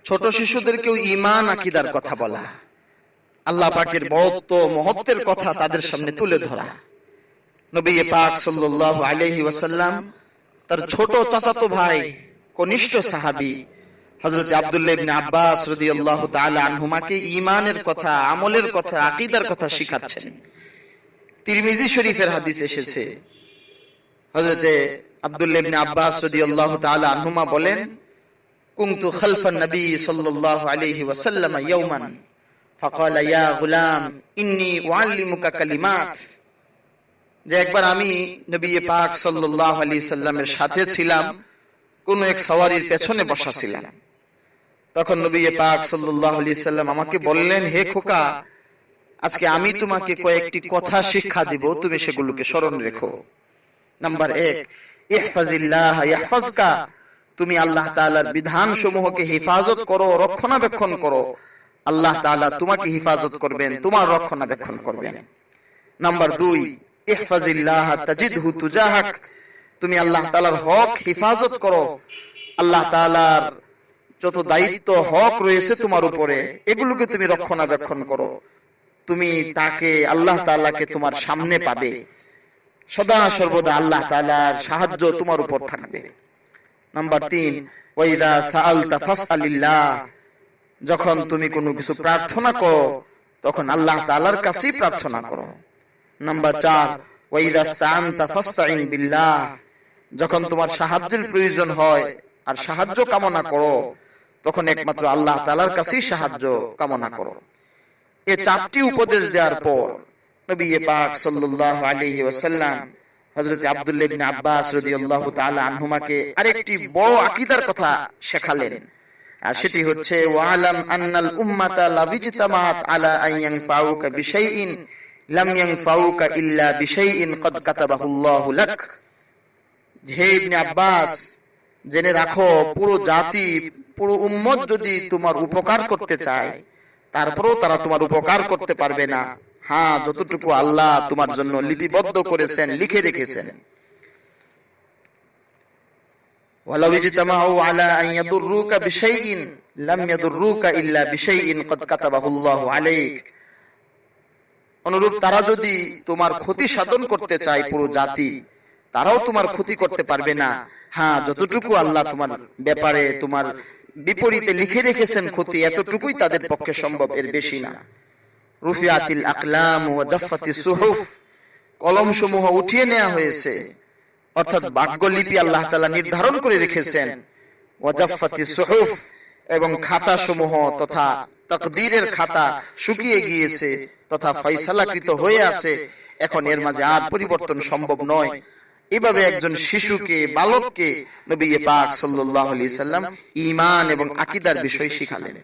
ছোট শিশুদেরকেও ঈমান আকীদার কথা বলা, আল্লাহ পাকের বড়ত্ব মহত্বের কথা তাদের সামনে তুলে ধরা। নবী পাক সাল্লাল্লাহু আলাইহি ওয়াসাল্লাম তার ছোট চাচাতো ভাই কনিষ্ঠ সাহাবী হযরত আব্দুল্লাহ ইবনে আব্বাস রাদিয়াল্লাহু তাআলা আনহুমাকে ঈমানের কথা, আমলের কথা, আকীদার কথা শিখাচ্ছেন। তিরমিজি শরীফের হাদিস এসেছে, হযরত আব্দুল্লাহ ইবনে আব্বাস রাদিয়াল্লাহু তাআলা আনহুমা বলেন, কুনতু খালফান নবী সাল্লাল্লাহু আলাইহি ওয়াসাল্লাম ইয়াওমান ফাকালা ইয়া গুলাম ইন্নী উআল্লিমুকা কালিমাত। যে একবার আমি নবী পাক সাল্লাল্লাহু আলাইহি সাল্লামের সাথে ছিলাম, কোন এক সওয়ারির পেছনে বসা ছিলাম। তখন নবী পাক সাল্লাল্লাহু আলাইহি সাল্লাম আমাকে বললেন, হে খোকা, আজকে আমি তোমাকে কয়েকটি কথা শিক্ষা দিব, তুমি সেগুলোকে স্মরণ রেখো। নাম্বার 1, ইহফাজিল্লাহ ইয়াহফাজকা, তুমি আল্লাহ তাআলার বিধানসমূহকে হেফাজত করো, রক্ষণাবেক্ষণ করো, আল্লাহ তাআলা তোমাকে হেফাজত করবেন, তোমার রক্ষণাবেক্ষণ করবেন। নাম্বার 2, ইহফাজিল্লাহ তাজিদহু তুজাহাক, তুমি আল্লাহ তাআলার হক হেফাজত করো, আল্লাহ তাআলার যত দায়িত্ব হক রয়েছে তোমার উপরে, এগুলোকে তুমি রক্ষণাবেক্ষণ করো, তুমি তাকে আল্লাহ তাআলাকে তোমার সামনে পাবে, সদা সর্বদা আল্লাহ তাআলার সাহায্য তোমার উপর থাকবে। নাম্বার 3, ওয়াইদা সাআলতা ফাসআলিল্লাহ, যখন তুমি কোনো কিছু প্রার্থনা করো তখন আল্লাহ তাআলার কাছেই প্রার্থনা করো। নাম্বার 4, ওয়াইদা ইসতাআনতা ফাসতাইন বিল্লাহ, যখন তোমার সাহায্যের প্রয়োজন হয় আর সাহায্য কামনা করো তখন একমাত্র আল্লাহ তাআলার কাছেই সাহায্য কামনা করো। এই 4টি উপদেশ দেওয়ার পর নবী পাক সাল্লাল্লাহু আলাইহি ওয়াসাল্লাম হযরত আব্দুল্লাহ ইবনে আব্বাস রাদিয়াল্লাহু তাআলা আনহুমাকে আরেকটি বড় আকীদার কথা শেখালেন, আর সেটি হচ্ছে, ওয়ালাম আন্নাল উম্মাতা লাভিজতামাত আলা আন ইয়ানফাউকা বিশাইইন লাম ইয়ানফাউকা ইল্লা বিশাইইন ক্বাদ কাতাবাহুল্লাহু লাক। হে ইবনে আব্বাস, জেনে রাখো, পুরো জাতি, পুরো উম্মত যদি তোমার উপকার করতে চায় তারপরেও তারা তোমার উপকার করতে পারবে না, হ্যাঁ, যতটুকু আল্লাহ তোমার জন্য লিপিবদ্ধ করেছেন, লিখে রেখেছেন। ওয়ালাউ ইজতামাউ আলা আন ইয়াদুররুকা বিশাইইন লাম ইয়াদুররুকা ইল্লা বিশাইইন ক্বাদ কাতাবাহুল্লাহু আলাইক। অনুরূপ তারা যদি তোমার ক্ষতি সাধন করতে চায়, পুরো জাতি, তারাও তোমার ক্ষতি করতে পারবে না, হ্যাঁ, যতটুকু আল্লাহ তোমার ব্যাপারে, তোমার বিপরীতে লিখে রেখেছেন ক্ষতি, এতটুকুই তাদের পক্ষে সম্ভব, এর বেশি না। রুফিআতিল আকলাম ওয়া জাফফাতিস সুহুফ, কলম সমূহ উঠিয়ে নেওয়া হয়েছে, অর্থাৎ ভাগ্যলিপি আল্লাহ তাআলা নির্ধারণ করে রেখেছেন। ওয়া জাফফাতিস সুহুফ, এবং খাতা সমূহ তথা তাকদীরের খাতা শুকিয়ে গিয়েছে তথা ফয়সালাকৃত হয়ে আছে, এখন এর মাঝে আর পরিবর্তন সম্ভব নয়। এভাবে একজন শিশুকে, বালককে নবী পাক সাল্লাল্লাহু আলাইহি সাল্লাম ঈমান এবং আকীদার বিষয় শিখালেন।